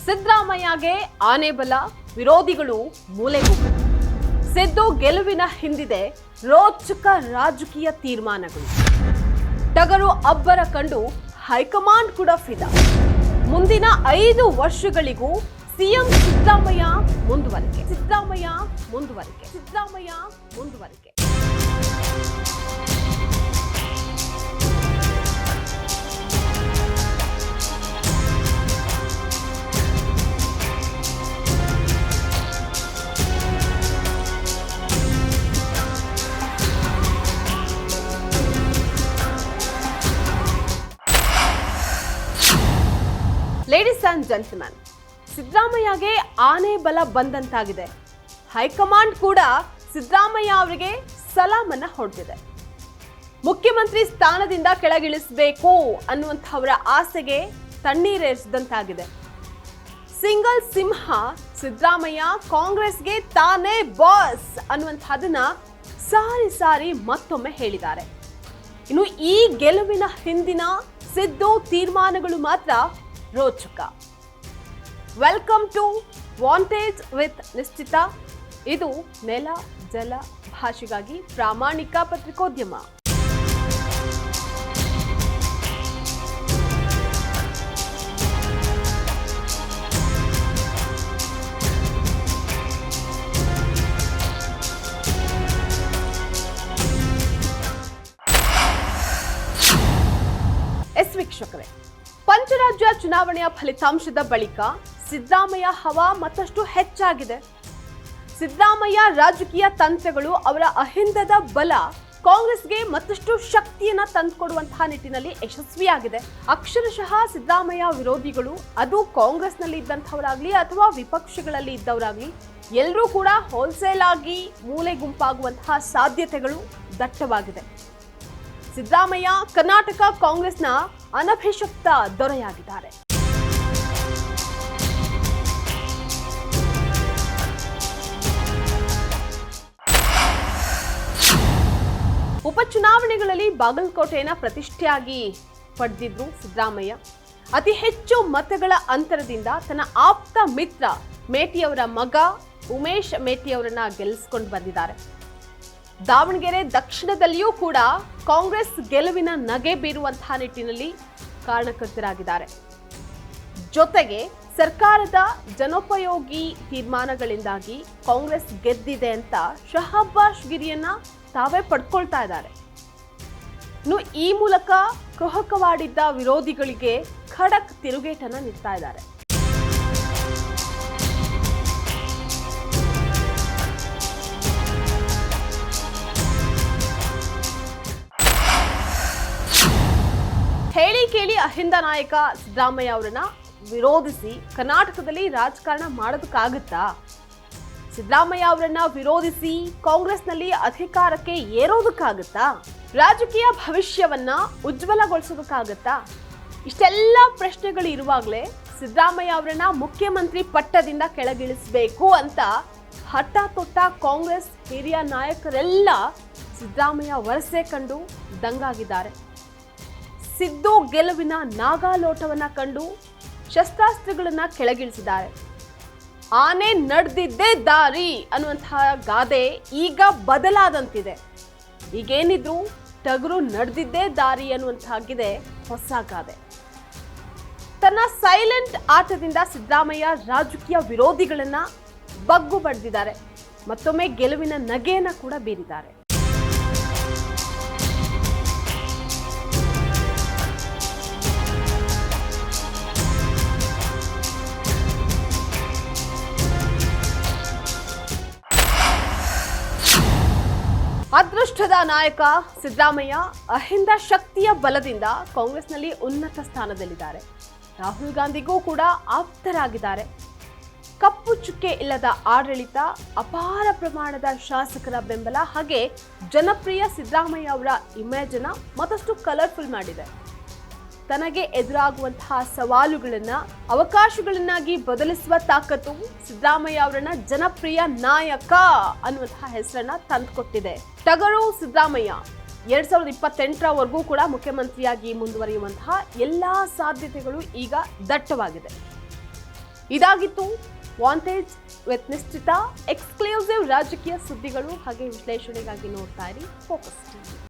ಸಿದ್ದರಾಮಯ್ಯಗೆ ಆನೆ ಬಲ, ವಿರೋಧಿಗಳು ಮೂಲೆಗುಂಪು. ಸಿದ್ದು ಗೆಲುವಿನ ಹಿಂದಿದೆ ರೋಚಕ ರಾಜಕೀಯ ತೀರ್ಮಾನಗಳು. ಟಗರು ಅಬ್ಬರ ಕಂಡು ಹೈಕಮಾಂಡ್ ಕೂಡ ಫಿದಾ. ಮುಂದಿನ 5 ವರ್ಷಗಳಿಗೂ ಸಿಎಂ ಸಿದ್ದರಾಮಯ್ಯ ಮುಂದುವರಿಕೆ. ಲೇಡೀಸ್ ಅಂಡ್ ಜೆಂಟಲ್ಮನ್, ಸಿದ್ದರಾಮಯ್ಯಗೆ ಆನೆ ಬಲ ಬಂದಂತಾಗಿದೆ. ಹೈಕಮಾಂಡ್ ಕೂಡ ಸಿದ್ದರಾಮಯ್ಯ ಅವರಿಗೆ ಸಲಾಮನ್ನ ಹೊಡೆದಿದೆ. ಮುಖ್ಯಮಂತ್ರಿ ಸ್ಥಾನದಿಂದ ಕೆಳಗಿಳಿಸಬೇಕು ಅನ್ನುವಂಥವರ ಆಸೆಗೆ ತಣ್ಣೀರೇರಿಸಿದಂತಾಗಿದೆ. ಸಿಂಗಲ್ ಸಿಂಹ ಸಿದ್ದರಾಮಯ್ಯ ಕಾಂಗ್ರೆಸ್ಗೆ ತಾನೇ ಬಾಸ್ ಅನ್ನುವಂಥದ್ದನ್ನ ಸಾರಿ ಮತ್ತೊಮ್ಮೆ ಹೇಳಿದ್ದಾರೆ. ಇನ್ನು ಈ ಗೆಲುವಿನ ಹಿಂದಿನ ಸಿದ್ದು ತೀರ್ಮಾನಗಳು ಮಾತ್ರ ರೋಚಕ. ವೆಲ್ಕಮ್ ಟು ವಾಂಟೇಜ್ ವಿತ್ ನಿಶ್ಚಿತ. ಇದು ನೆಲ ಜಲ ಭಾಷೆಗಾಗಿ ಪ್ರಾಮಾಣಿಕ ಪತ್ರಿಕೋದ್ಯಮ. ವೀಕ್ಷಕರೇ, ಪಂಚರಾಜ್ಯ ಚುನಾವಣೆಯ ಫಲಿತಾಂಶದ ಬಳಿಕ ಸಿದ್ದರಾಮಯ್ಯ ಹವಾ ಮತ್ತಷ್ಟು ಹೆಚ್ಚಾಗಿದೆ. ಸಿದ್ದರಾಮಯ್ಯ ರಾಜಕೀಯ ತಂತ್ರಗಳು, ಅವರ ಅಹಿಂದದ ಬಲ ಕಾಂಗ್ರೆಸ್ಗೆ ಮತ್ತಷ್ಟು ಶಕ್ತಿಯನ್ನ ತಂದುಕೊಡುವಂತಹ ನಿಟ್ಟಿನಲ್ಲಿ ಯಶಸ್ವಿಯಾಗಿದೆ. ಅಕ್ಷರಶಃ ಸಿದ್ದರಾಮಯ್ಯ ವಿರೋಧಿಗಳು, ಅದು ಕಾಂಗ್ರೆಸ್ನಲ್ಲಿ ಇದ್ದಂಥವರಾಗ್ಲಿ ಅಥವಾ ವಿಪಕ್ಷಗಳಲ್ಲಿ ಇದ್ದವರಾಗ್ಲಿ, ಎಲ್ಲರೂ ಕೂಡ ಹೋಲ್ಸೇಲ್ ಆಗಿ ಮೂಲೆ ಗುಂಪಾಗುವಂತಹ ಸಾಧ್ಯತೆಗಳು ದಟ್ಟವಾಗಿದೆ. ಸಿದ್ದರಾಮಯ್ಯ ಕರ್ನಾಟಕ ಕಾಂಗ್ರೆಸ್ನ ಅನಭಿಷಿಕ್ತ ದೊರೆಯಾಗಿದ್ದಾರೆ. ಉಪಚುನಾವಣೆಗಳಲ್ಲಿ ಬಾಗಲಕೋಟೆಯನ್ನ ಪ್ರತಿಷ್ಠೆಯಾಗಿ ಪಡೆದಿದ್ರು ಸಿದ್ದರಾಮಯ್ಯ. ಅತಿ ಹೆಚ್ಚು ಮತಗಳ ಅಂತರದಿಂದ ತನ್ನ ಆಪ್ತ ಮಿತ್ರ ಮೇಟಿಯವರ ಮಗ ಉಮೇಶ್ ಮೇಟಿಯವರನ್ನ ಗೆಲ್ಲಿಸಿಕೊಂಡು ಬಂದಿದ್ದಾರೆ. ದಾವಣಗೆರೆ ದಕ್ಷಿಣದಲ್ಲಿಯೂ ಕೂಡ ಕಾಂಗ್ರೆಸ್ ಗೆಲುವಿನ ನಗೆ ಬೀರುವಂತಹ ನಿಟ್ಟಿನಲ್ಲಿ ಕಾರಣಕರ್ತರಾಗಿದ್ದಾರೆ. ಜೊತೆಗೆ ಸರ್ಕಾರದ ಜನೋಪಯೋಗಿ ತೀರ್ಮಾನಗಳಿಂದಾಗಿ ಕಾಂಗ್ರೆಸ್ ಗೆದ್ದಿದೆ ಅಂತ ಶಹಬ್ಬಾಸ್ ಗಿರಿಯನ್ನ ತಾವೇ ಪಡ್ಕೊಳ್ತಾ ಇದ್ದಾರೆ. ಇನ್ನು ಈ ಮೂಲಕ ಕುಹಕವಾಡಿದ್ದ ವಿರೋಧಿಗಳಿಗೆ ಖಡಕ್ ತಿರುಗೇಟನ್ನ ನೀಡ್ತಾ ಇದ್ದಾರೆ. ಹೇಳಿ ಕೇಳಿ ಅಹಿಂದ ನಾಯಕ ಸಿದ್ದರಾಮಯ್ಯ ಅವರನ್ನ ವಿರೋಧಿಸಿ ಕರ್ನಾಟಕದಲ್ಲಿ ರಾಜಕಾರಣ ಮಾಡೋದಕ್ಕಾಗುತ್ತಾ? ಸಿದ್ದರಾಮಯ್ಯ ಅವರನ್ನ ವಿರೋಧಿಸಿ ಕಾಂಗ್ರೆಸ್ನಲ್ಲಿ ಅಧಿಕಾರಕ್ಕೆ ಏರೋದಕ್ಕಾಗುತ್ತಾ? ರಾಜಕೀಯ ಭವಿಷ್ಯವನ್ನ ಉಜ್ವಲಗೊಳಿಸೋದಕ್ಕಾಗುತ್ತಾ? ಇಷ್ಟೆಲ್ಲ ಪ್ರಶ್ನೆಗಳು ಇರುವಾಗಲೇ ಸಿದ್ದರಾಮಯ್ಯ ಅವರನ್ನ ಮುಖ್ಯಮಂತ್ರಿ ಪಟ್ಟದಿಂದ ಕೆಳಗಿಳಿಸಬೇಕು ಅಂತ ಹಠ ತೊಟ್ಟ ಕಾಂಗ್ರೆಸ್ ಹಿರಿಯ ನಾಯಕರೆಲ್ಲ ಸಿದ್ದರಾಮಯ್ಯ ವರಸೆ ಕಂಡು ದಂಗಾಗಿದ್ದಾರೆ. ಸಿದ್ದು ಗೆಲುವಿನ ನಾಗಾಲೋಟವನ್ನ ಕಂಡು ಶಸ್ತ್ರಾಸ್ತ್ರಗಳನ್ನ ಕೆಳಗಿಳಿಸಿದ್ದಾರೆ. ಆನೆ ನಡೆದಿದ್ದೇ ದಾರಿ ಅನ್ನುವಂತಹ ಗಾದೆ ಈಗ ಬದಲಾದಂತಿದೆ. ಈಗೇನಿದ್ರು ಟಗರು ನಡೆದಿದ್ದೇ ದಾರಿ ಅನ್ನುವಂತಾಗಿದೆ ಹೊಸ ಗಾದೆ. ತನ್ನ ಸೈಲೆಂಟ್ ಆಟದಿಂದ ಸಿದ್ದರಾಮಯ್ಯ ರಾಜಕೀಯ ವಿರೋಧಿಗಳನ್ನ ಬಗ್ಗು ಬಡ್ದಿದ್ದಾರೆ. ಮತ್ತೊಮ್ಮೆ ಗೆಲುವಿನ ನಗೆಯನ್ನ ಕೂಡ ಬೀರಿದ್ದಾರೆ. ಅದೃಷ್ಟದ ನಾಯಕ ಸಿದ್ದರಾಮಯ್ಯ ಅಹಿಂದ ಶಕ್ತಿಯ ಬಲದಿಂದ ಕಾಂಗ್ರೆಸ್ನಲ್ಲಿ ಉನ್ನತ ಸ್ಥಾನದಲ್ಲಿದ್ದಾರೆ. ರಾಹುಲ್ ಗಾಂಧಿಗೂ ಕೂಡ ಆಪ್ತರಾಗಿದ್ದಾರೆ. ಕಪ್ಪು ಚುಕ್ಕೆ ಇಲ್ಲದ ಆಡಳಿತ, ಅಪಾರ ಪ್ರಮಾಣದ ಶಾಸಕರ ಬೆಂಬಲ ಹಾಗೆ ಜನಪ್ರಿಯ ಸಿದ್ದರಾಮಯ್ಯ ಅವರ ಇಮೇಜ್ ಅನ್ನ ಮತ್ತಷ್ಟು ಕಲರ್ಫುಲ್ ಮಾಡಿದೆ. ತನಗೆ ಎದುರಾಗುವಂತಹ ಸವಾಲುಗಳನ್ನ ಅವಕಾಶಗಳನ್ನಾಗಿ ಬದಲಿಸುವ ತಾಕತ್ತು ಸಿದ್ದರಾಮಯ್ಯ ಅವರನ್ನ ಜನಪ್ರಿಯ ನಾಯಕ ಅನ್ನುವಂತಹ ಹೆಸರನ್ನ ತಂದುಕೊಟ್ಟಿದೆ. ಟಗರು ಸಿದ್ದರಾಮಯ್ಯ 2028ರವರೆಗೂ ಕೂಡ ಮುಖ್ಯಮಂತ್ರಿಯಾಗಿ ಮುಂದುವರಿಯುವಂತಹ ಎಲ್ಲಾ ಸಾಧ್ಯತೆಗಳು ಈಗ ದಟ್ಟವಾಗಿದೆ. ಇದಾಗಿತ್ತು ವಾಂಟೇಜ್ ವಿತ್ ನಿಶ್ಚಿತ ಎಕ್ಸ್ಕ್ಲೂಸಿವ್ ರಾಜಕೀಯ ಸುದ್ದಿಗಳು ಹಾಗೆ ವಿಶ್ಲೇಷಣೆಗಾಗಿ ನೋಡ್ತಾ ಇರಿ ಫೋಕಸ್ ಟಿವಿ.